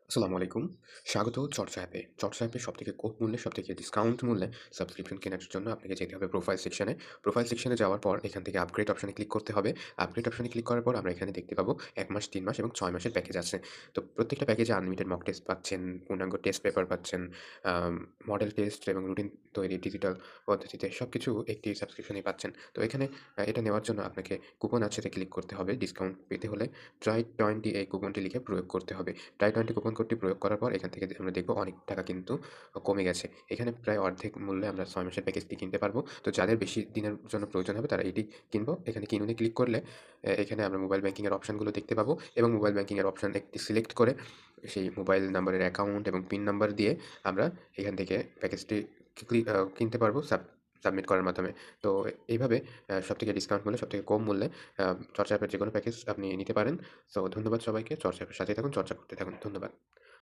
আসসালামু আলাইকুম। স্বাগত চর্চা অ্যাপে। চর্চা অ্যাপে সবথেকে কম মূল্যে, সবথেকে ডিসকাউন্ট মূল্যে সাবস্ক্রিপশন কেনার জন্য আপনাকে যেতে হবে প্রোফাইল সেকশনে। প্রোফাইল সেকশনে যাওয়ার পর এখান থেকে আপগ্রেড অপশনে ক্লিক করতে হবে। আপগ্রেড অপশনে ক্লিক করার পর আমরা এখানে দেখতে পাবো ১ মাস, ৩ মাস এবং ৬ মাসের প্যাকেজ আছে। তো প্রত্যেকটা প্যাকেজে আনলিমিটেড মক টেস্ট পাচ্ছেন, পূর্ণাঙ্গ টেস্ট পেপার পাচ্ছেন, আম মডেল টেস্ট এবং রুটিন তৈরি ডিজিটাল পদ্ধতিতে সবকিছু একটি সাবস্ক্রিপশনেই পাচ্ছেন। তো এখানে এটা নেওয়ার জন্য আপনাকে কুপন আছে তে ক্লিক করতে হবে। ডিসকাউন্ট পেতে হলে TRY20 এই কুপনটি লিখে প্রয়োগ করতে হবে। TRY20 কুপন কোডটি প্রয়োগ করার পর এখান থেকে আমরা দেখব অনেক টাকা কিন্তু কমে গেছে। এখানে প্রায় অর্ধেক মূল্যে আমরা ৬ মাসের প্যাকেজটি কিনতে পারবো। তো যাদের বেশি দিনের জন্য প্রয়োজন হবে তারা এটি কিনবো। এখানে কিনুনে ক্লিক করলে এখানে আমরা মোবাইল ব্যাংকিং এর অপশনগুলো দেখতে পাবো এবং মোবাইল ব্যাংকিং এর অপশন একটি সিলেক্ট করে সেই মোবাইল নাম্বারের অ্যাকাউন্ট এবং পিন নাম্বার দিয়ে আমরা এখান থেকে প্যাকেজটি কিনতে পারবো সাবমিট করার মাধ্যমে। তো এইভাবে সবথেকে ডিসকাউন্ট মূল্যে, সবথেকে কম মূল্যে চর্চা অ্যাপের যেকোনো প্যাকেজ আপনি নিতে পারেন। সো ধন্যবাদ সবাইকে। চর্চা অ্যাপের সাথেই থাকুন, চর্চা করতে থাকুন। ধন্যবাদ।